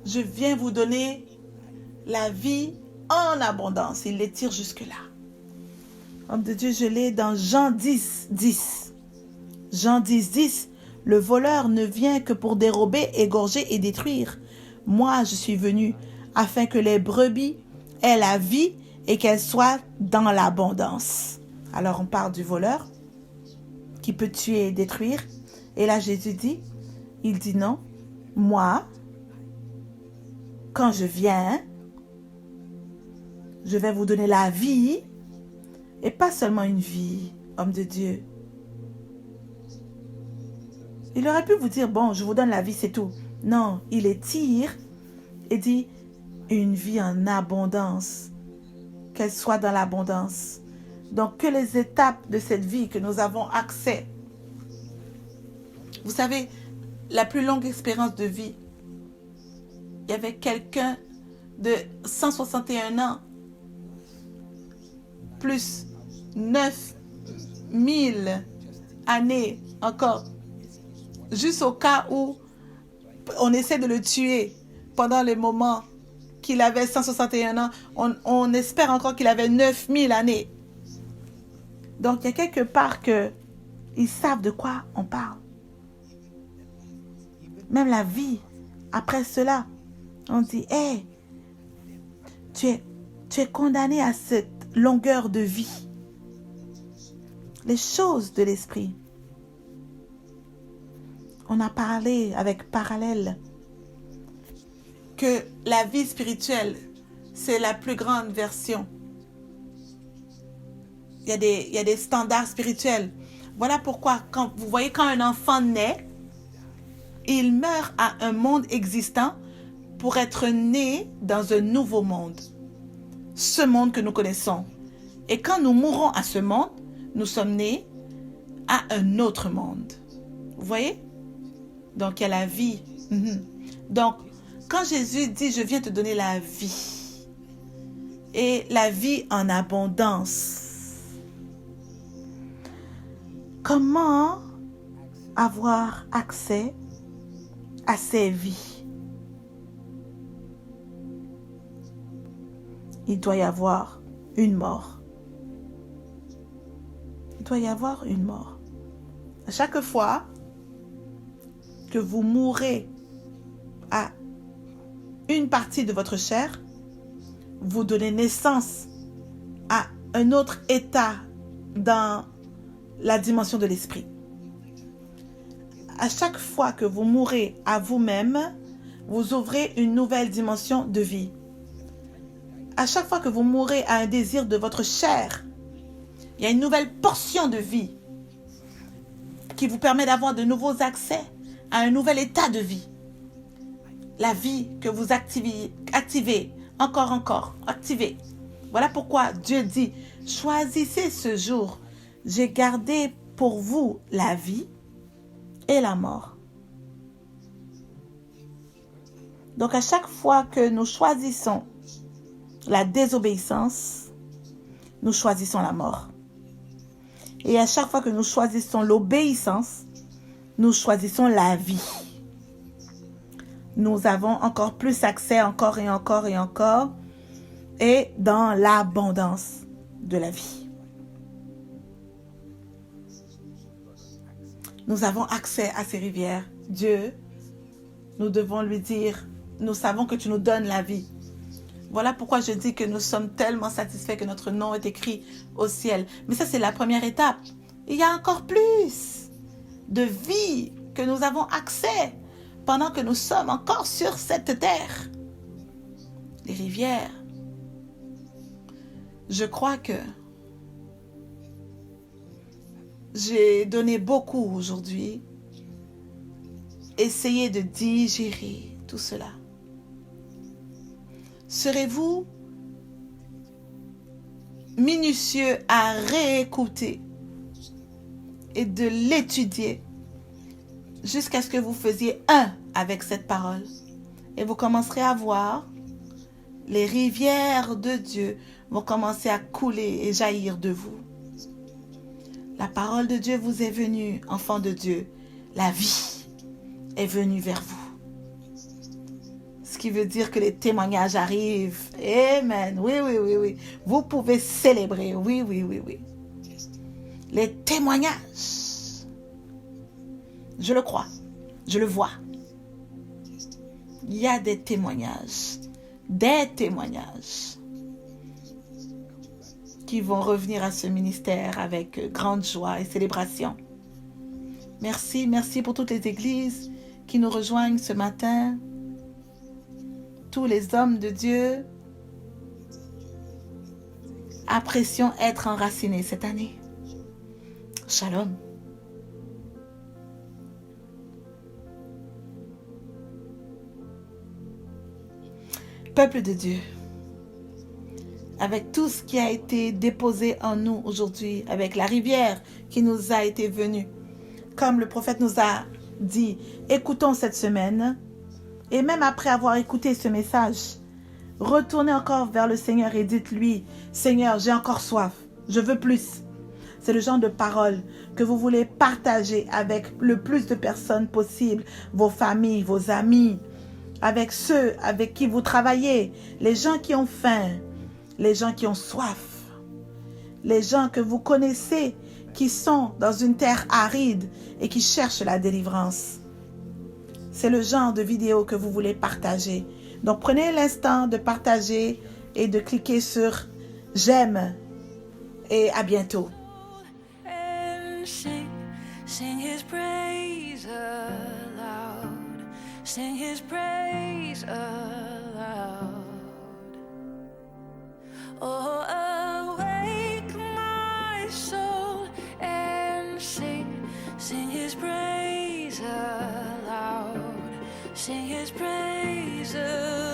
je viens vous donner la vie en abondance. Il l'étire jusque-là. Homme de Dieu, je l'ai dans Jean 10, 10. Jean 10, 10. Le voleur ne vient que pour dérober, égorger et détruire. Moi, je suis venu afin que les brebis aient la vie et qu'elles soient dans l'abondance. Alors, on parle du voleur qui peut tuer et détruire. Et là, Jésus dit, il dit non. Moi, quand je viens, je vais vous donner la vie et pas seulement une vie, homme de Dieu. Il aurait pu vous dire, bon, je vous donne la vie, c'est tout. Non, il étire et dit, une vie en abondance, qu'elle soit dans l'abondance. Donc, que les étapes de cette vie que nous avons accès. Vous savez, la plus longue expérience de vie, il y avait quelqu'un de 161 ans, plus 9000 années encore, juste au cas où on essaie de le tuer pendant les moments qu'il avait 161 ans, on espère encore qu'il avait 9000 années. Donc, il y a quelque part que ils savent de quoi on parle. Même la vie, après cela, on dit, hey, tu es condamné à cette longueur de vie. Les choses de l'esprit. On a parlé avec parallèle que la vie spirituelle, c'est la plus grande version. Il y a des standards spirituels. Voilà pourquoi, quand vous voyez, quand un enfant naît, il meurt à un monde existant pour être né dans un nouveau monde. Ce monde que nous connaissons. Et quand nous mourrons à ce monde, nous sommes nés à un autre monde. Vous voyez? Donc, il y a la vie. Donc, quand Jésus dit, je viens te donner la vie, et la vie en abondance, comment avoir accès à ces vies? Il doit y avoir une mort. Il doit y avoir une mort. À chaque fois que vous mourrez à une partie de votre chair, vous donnez naissance à un autre état dans la dimension de l'esprit. À chaque fois que vous mourrez à vous-même, vous ouvrez une nouvelle dimension de vie. À chaque fois que vous mourrez à un désir de votre chair, il y a une nouvelle portion de vie qui vous permet d'avoir de nouveaux accès à un nouvel état de vie. La vie que vous activez, encore, activez. Voilà pourquoi Dieu dit, choisissez ce jour. J'ai gardé pour vous la vie et la mort. Donc à chaque fois que nous choisissons la désobéissance, nous choisissons la mort. Et à chaque fois que nous choisissons l'obéissance, nous choisissons la vie. Nous avons encore plus accès, encore et encore et encore, et dans l'abondance de la vie. Nous avons accès à ces rivières. Dieu, nous devons lui dire, nous savons que tu nous donnes la vie. Voilà pourquoi je dis que nous sommes tellement satisfaits que notre nom est écrit au ciel. Mais ça, c'est la première étape. Il y a encore plus de vie que nous avons accès pendant que nous sommes encore sur cette terre. Les rivières. Je crois que j'ai donné beaucoup aujourd'hui. Essayez de digérer tout cela. Serez-vous minutieux à réécouter et de l'étudier jusqu'à ce que vous faisiez un avec cette parole? Et vous commencerez à voir les rivières de Dieu vont commencer à couler et jaillir de vous. La parole de Dieu vous est venue, enfant de Dieu. La vie est venue vers vous. Ce qui veut dire que les témoignages arrivent. Amen. Oui. Vous pouvez célébrer. Oui. Les témoignages. Je le crois. Je le vois. Il y a des témoignages. Des témoignages qui vont revenir à ce ministère avec grande joie et célébration. Merci pour toutes les églises qui nous rejoignent ce matin. Tous les hommes de Dieu, apprécions être enracinés cette année. Shalom. Peuple de Dieu, avec tout ce qui a été déposé en nous aujourd'hui, avec la rivière qui nous a été venue, comme le prophète nous a dit, écoutons cette semaine, et même après avoir écouté ce message, retournez encore vers le Seigneur et dites-lui, Seigneur, j'ai encore soif, je veux plus. C'est le genre de parole que vous voulez partager avec le plus de personnes possible, vos familles, vos amis, avec ceux avec qui vous travaillez, les gens qui ont faim, les gens qui ont soif, les gens que vous connaissez qui sont dans une terre aride et qui cherchent la délivrance. C'est le genre de vidéo que vous voulez partager. Donc prenez l'instant de partager et de cliquer sur j'aime et à bientôt. Sing his praise aloud. Sing his praise aloud. Oh, awake my soul and sing. Sing his praise aloud. Sing his praise aloud.